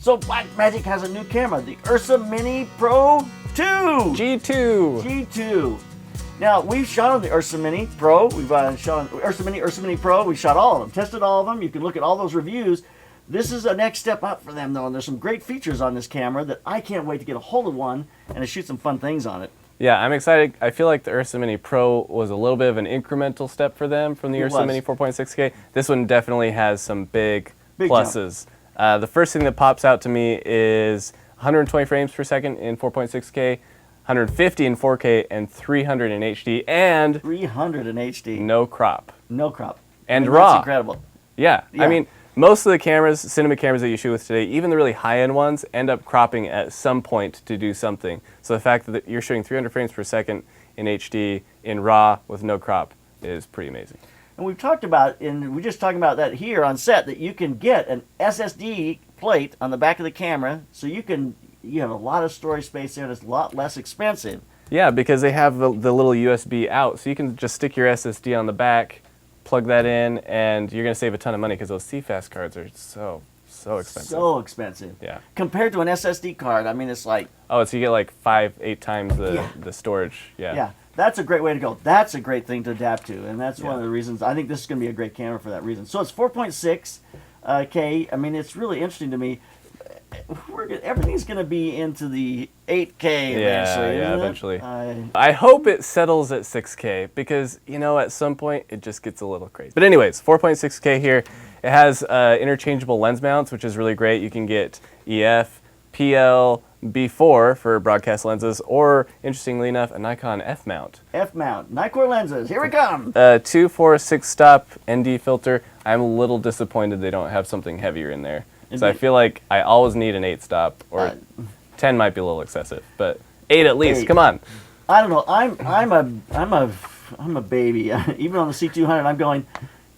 So Blackmagic has a new camera, the URSA Mini Pro 2. G2. Now, we've shot on the URSA Mini Pro. We've shot on URSA Mini Pro. We shot all of them, tested all of them. You can look at all those reviews. This is a next step up for them, though, and there's some great features on this camera that I can't wait to get a hold of one and to shoot some fun things on it. Yeah, I'm excited. I feel like the URSA Mini Pro was a little bit of an incremental step for them from the URSA Mini 4.6K. This one definitely has some big pluses. The first thing that pops out to me is 120 frames per second in 4.6K, 150 in 4K, and 300 in HD, and 300 in HD. No crop. No crop. And RAW. That's incredible. Yeah. I mean, most of the cameras, cinema cameras that you shoot with today, even the really high-end ones, end up cropping at some point to do something. So the fact that you're shooting 300 frames per second in HD in RAW with no crop is pretty amazing. And we've talked about, and we're just talking about that here on set, that you can get an SSD plate on the back of the camera, so you have a lot of storage space there, and it's a lot less expensive. Yeah, because they have the little USB out, so you can just stick your SSD on the back, plug that in, and you're going to save a ton of money because those CFast cards are so expensive. So expensive. Yeah. Compared to an SSD card, I mean, it's like... Oh, so you get like 5-8 times the storage. Yeah. Yeah. That's a great way to go. That's a great thing to adapt to, and that's one of the reasons. I think this is going to be a great camera for that reason. So it's 4.6K. I mean, it's really interesting to me. Everything's going to be into the 8K eventually. Yeah, eventually. I hope it settles at 6K because, you know, at some point it just gets a little crazy. But anyways, 4.6K here. It has interchangeable lens mounts, which is really great. You can get EF, PL, B4 for broadcast lenses, or interestingly enough, a Nikon F mount. F mount, Nikkor lenses, here we come! 2, 4, 6 stop ND filter. I'm a little disappointed they don't have something heavier in there. So I feel like I always need an 8 stop, or 10 might be a little excessive, but 8 at least. 8. Come on. I don't know. I'm a baby. Even on the C200, I'm going,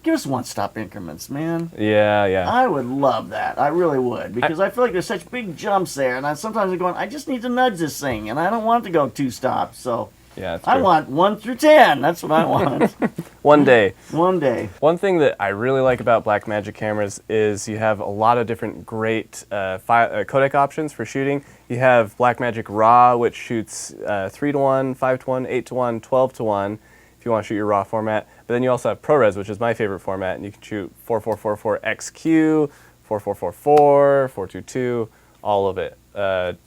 give us 1-stop increments, man. Yeah. I would love that. I really would, because I feel like there's such big jumps there, and sometimes I'm going, I just need to nudge this thing, and I don't want it to go 2 stops. So yeah, I want 1 through 10. That's what I want. One day. One day. One thing that I really like about Blackmagic cameras is you have a lot of different great codec options for shooting. You have Blackmagic RAW, which shoots 3:1, 5:1, 8:1, 12:1 if you want to shoot your RAW format. But then you also have ProRes, which is my favorite format, and you can shoot 4444XQ, 4444, 422, all of it.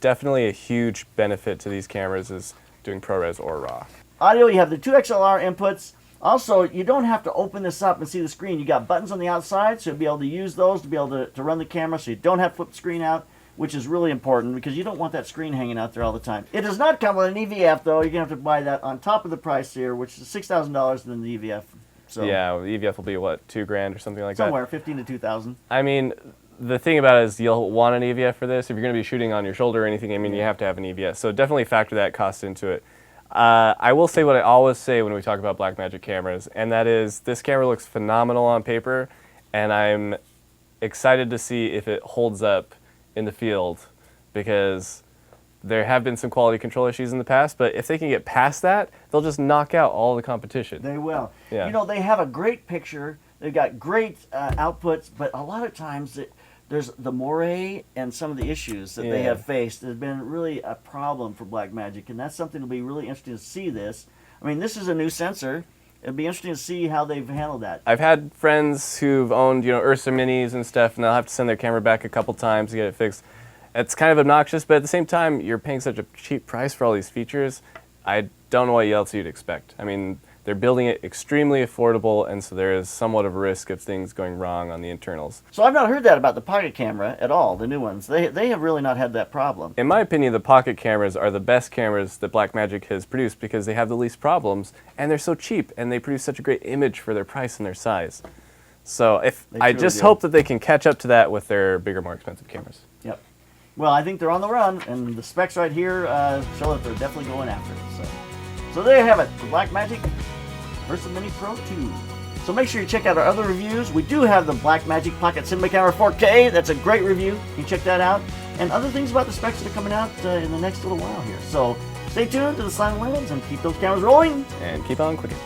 Definitely a huge benefit to these cameras is doing ProRes or RAW. Audio, you have the 2 XLR inputs. Also, you don't have to open this up and see the screen. You got buttons on the outside, so you'll be able to use those to be able to run the camera, so you don't have to flip the screen out, which is really important because you don't want that screen hanging out there all the time. It does not come with an EVF, though. You're going to have to buy that on top of the price here, which is $6,000 and then the EVF. So yeah, the EVF will be, what, $2,000 or something like somewhere, that? Somewhere, 15 to 2,000. I mean, the thing about it is you'll want an EVF for this. If you're going to be shooting on your shoulder or anything, I mean, you have to have an EVF. So definitely factor that cost into it. I will say what I always say when we talk about Blackmagic cameras, and that is this camera looks phenomenal on paper, and I'm excited to see if it holds up in the field because there have been some quality control issues in the past, but if they can get past that, they'll just knock out all the competition. They will. Yeah. You know, they have a great picture, they've got great outputs, but a lot of times there's the moire and some of the issues that they have faced. There's been really a problem for Blackmagic, and that's something that'll be really interesting to see this. I mean, this is a new sensor. It'll be interesting to see how they've handled that. I've had friends who've owned, you know, URSA Minis and stuff, and they'll have to send their camera back a couple times to get it fixed. It's kind of obnoxious, but at the same time, you're paying such a cheap price for all these features. I don't know what else you'd expect. I mean, they're building it extremely affordable, and so there is somewhat of a risk of things going wrong on the internals. So I've not heard that about the pocket camera at all, the new ones. They have really not had that problem. In my opinion, the pocket cameras are the best cameras that Blackmagic has produced because they have the least problems, and they're so cheap, and they produce such a great image for their price and their size. So I just hope that they can catch up to that with their bigger, more expensive cameras. Yep. Well, I think they're on the run, and the specs right here show that they're definitely going after it. So there you have it, the Blackmagic URSA Mini Pro 2. So make sure you check out our other reviews. We do have the Blackmagic Pocket Cinema Camera 4K. That's a great review. You can check that out. And other things about the specs that are coming out in the next little while here. So stay tuned to the Slanted Lens and keep those cameras rolling. And keep on clicking.